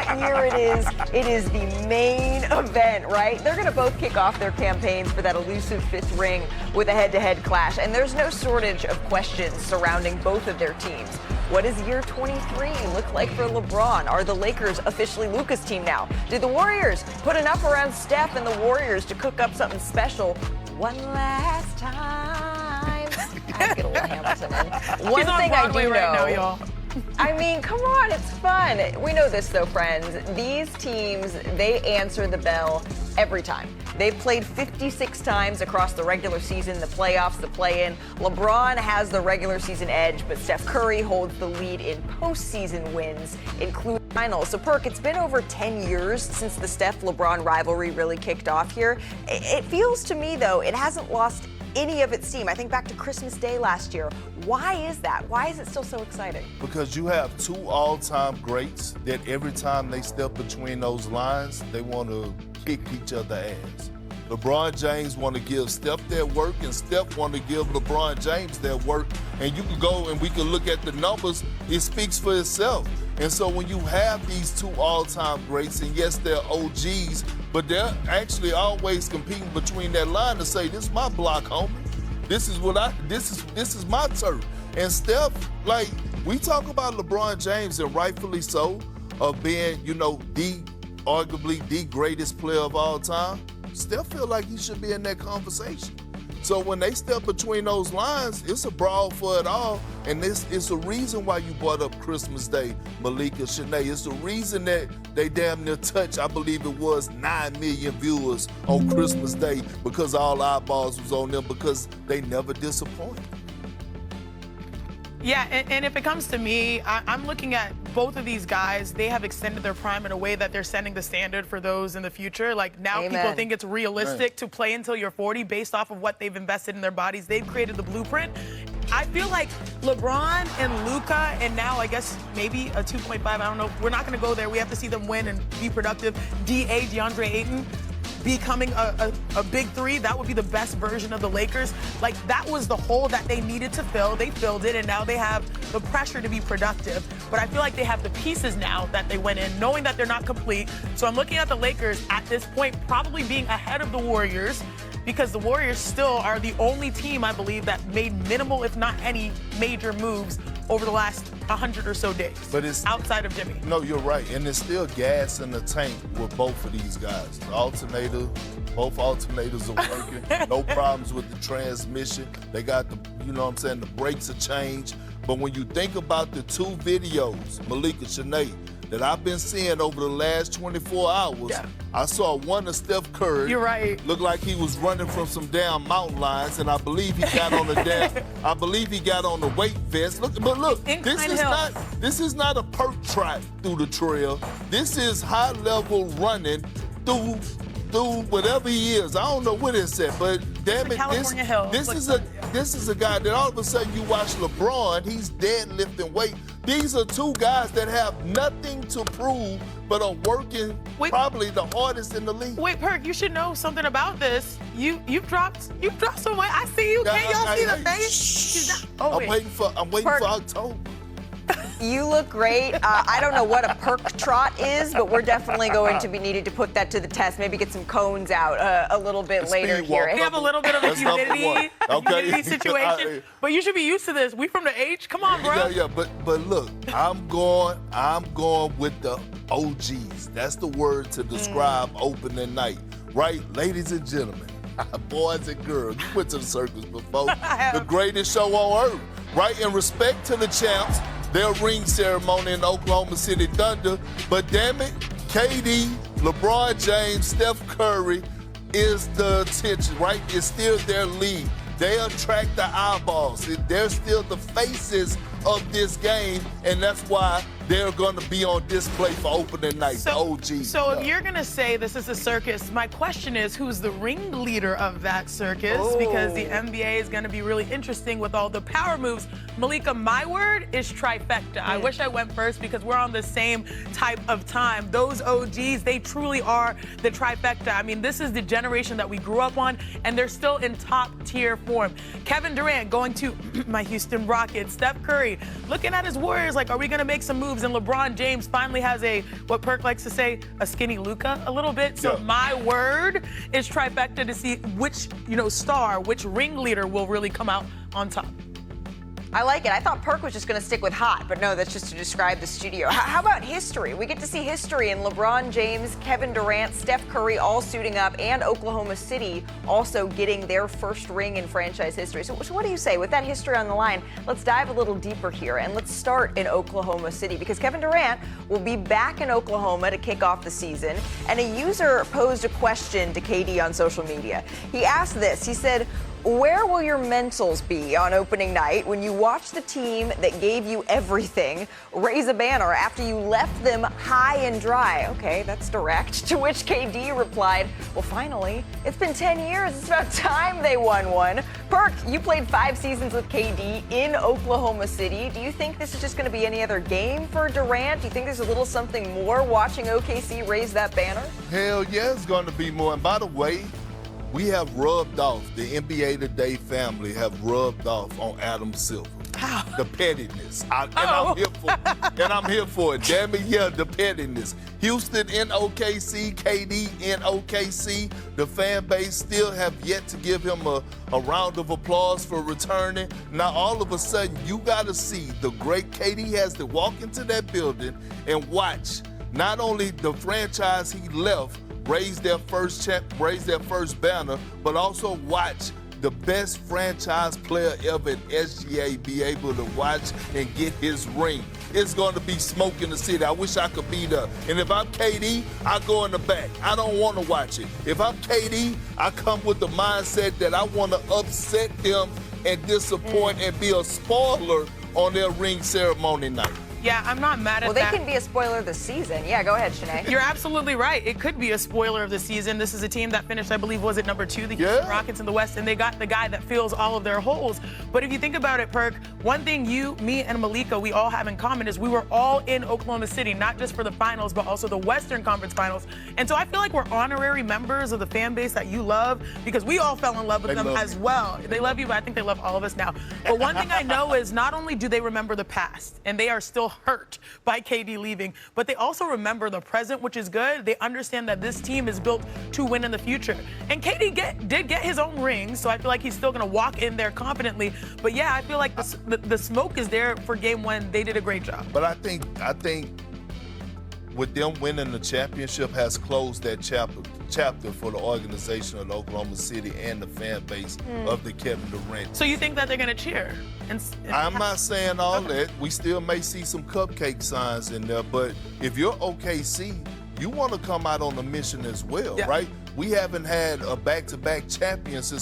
what year it is. It is the main event, right? They're going to both kick off their campaigns for that elusive fifth ring with a head-to-head clash, and there's no shortage of questions surrounding both of their teams. What does year 23 look like for LeBron? Are the Lakers officially Luka's team now? Do the Warriors put enough around Steph and the Warriors to cook up something special one last time? I get a little Hamilton in. One thing I do know, right now, y'all. I mean, come on, it's fun. We know this, though, friends. These teams, they answer the bell every time. They've played 56 times across the regular season, the playoffs, the play-in. LeBron has the regular season edge, but Steph Curry holds the lead in postseason wins, including finals. So, Perk, it's been over 10 years since the Steph-LeBron rivalry really kicked off here. It feels to me, though, it hasn't lost any of its steam. I think back to Christmas Day last year. Why is that? Why is it still so exciting? Because you have two all-time greats that every time they step between those lines, they want to kick each other ass. LeBron James want to give Steph their work, and Steph want to give LeBron James their work. And you can go and we can look at the numbers. It speaks for itself. And so when you have these two all-time greats, and yes, they're OGs, but they're actually always competing between that line to say, this is my block, homie. This is this is my turf. And Steph, like, we talk about LeBron James, and rightfully so, of being, arguably the greatest player of all time. Steph feel like he should be in that conversation. So when they step between those lines, it's a brawl for it all. And this is the reason why you brought up Christmas Day, Malika, Shanae. It's the reason that they damn near touched, I believe it was 9 million viewers on Christmas Day, because all eyeballs was on them, because they never disappoint. Yeah, and if it comes to me, I'm looking at both of these guys. They have extended their prime in a way that they're setting the standard for those in the future. Like, now people think it's realistic to play until you're 40 based off of what they've invested in their bodies. They've created the blueprint. I feel like LeBron and Luka, and now I guess maybe a 2.5, I don't know. We're not going to go there. We have to see them win and be productive. DeAndre Ayton becoming a big three, that would be the best version of the Lakers. Like, that was the hole that they needed to fill. They filled it, and now they have the pressure to be productive. But I feel like they have the pieces now that they went in, knowing that they're not complete. So I'm looking at the Lakers at this point probably being ahead of the Warriors, because the Warriors still are the only team, I believe, that made minimal, if not any, major moves over the last 100 or so days. But it's outside of Jimmy. No, you're right. And there's still gas in the tank with both of these guys. The alternator, both alternators are working. No problems with the transmission. They got the, the brakes are changed. But when you think about the two videos, Malika, Shanae, that I've been seeing over the last 24 hours, I saw one of Steph Curry. You're right. Looked like he was running from some damn mountain lions, and I believe he got on the weight vest. Look, this is not a perk track through the trail. This is high level running through whatever he is. I don't know what it's at, but damn it, this is a guy that all of a sudden you watch LeBron, he's deadlifting weight. These are two guys that have nothing to prove, but are working probably the hardest in the league. Wait, Perk, you should know something about this. You've dropped some weight. I see you. Can't y'all see the face? I'm waiting for October. You look great. I don't know what a perk trot is, but we're definitely going to be needing to put that to the test. Maybe get some cones out a little bit later here. We have a little bit of a humidity situation, but you should be used to this. We from the H. Come on, bro. Yeah, but look, I'm going with the OGs. That's the word to describe opening night, right, ladies and gentlemen, boys and girls. You went to the circus before. The greatest show on earth, right? In respect to the champs. Their ring ceremony in Oklahoma City Thunder. But damn it, KD, LeBron James, Steph Curry is the attention, right? It's still their lead. They attract the eyeballs. They're still the faces of this game, and that's why they're going to be on display for opening night, the OG. So if you're going to say this is a circus, my question is, who's the ringleader of that circus? Because the NBA is going to be really interesting with all the power moves. Malika, my word is trifecta. I wish I went first because we're on the same type of time. Those OGs, they truly are the trifecta. I mean, this is the generation that we grew up on, and they're still in top-tier form. Kevin Durant going to my Houston Rockets. Steph Curry looking at his Warriors like, are we going to make some moves? moves, and LeBron James finally has what Perk likes to say, a skinny Luka a little bit. So my word is trifecta to see which, star, which ringleader will really come out on top. I like it. I thought Perk was just going to stick with hot, but no, that's just to describe the studio. How about history? We get to see history in LeBron James, Kevin Durant, Steph Curry all suiting up, and Oklahoma City also getting their first ring in franchise history. So what do you say? With that history on the line, let's dive a little deeper here, and let's start in Oklahoma City, because Kevin Durant will be back in Oklahoma to kick off the season, and a user posed a question to KD on social media. He asked this. He said, where will your mentals be on opening night when you watch the team that gave you everything raise a banner after you left them high and dry? Okay, that's direct. To which KD replied, well, finally, it's been 10 years. It's about time they won one. Perk, you played 5 seasons with KD in Oklahoma City. Do you think this is just going to be any other game for Durant? Do you think there's a little something more watching OKC raise that banner? Hell yeah, it's going to be more. And by the way, we have rubbed off, the NBA Today family have rubbed off on Adam Silver. How? The pettiness. I'm here for it. Damn it, yeah, the pettiness. Houston in OKC, KD in OKC. The fan base still have yet to give him a round of applause for returning. Now, all of a sudden, you got to see the great KD has to walk into that building and watch not only the franchise he left raise their first banner, but also watch the best franchise player ever at SGA be able to watch and get his ring. It's going to be smoke in the city. I wish I could be there. And if I'm KD, I go in the back. I don't want to watch it. If I'm KD, I come with the mindset that I want to upset them and disappoint and be a spoiler on their ring ceremony night. Yeah, I'm not mad at that. Well, they can be a spoiler of the season. Yeah, go ahead, Shanae. You're absolutely right. It could be a spoiler of the season. This is a team that finished, I believe, was it number 2, the Houston Rockets in the West, and they got the guy that fills all of their holes. But if you think about it, Perk, one thing you, me, and Malika, we all have in common is we were all in Oklahoma City, not just for the finals, but also the Western Conference Finals. And so I feel like we're honorary members of the fan base that you love, because we all fell in love with them as well. They love you, but I think they love all of us now. But one thing I know is not only do they remember the past, and they are still hurt by KD leaving, but they also remember the present, which is good. They understand that this team is built to win in the future. And KD did get his own ring, so I feel like he's still going to walk in there confidently. But yeah, I feel like the smoke is there for game 1. They did a great job. But I think with them winning the championship has closed that chapter for the organization of Oklahoma City and the fan base of the Kevin Durant. So you think that they're going to cheer? I'm not saying all that. We still may see some cupcake signs in there, but if you're OKC, you want to come out on a mission as well, right? We haven't had a back-to-back champion since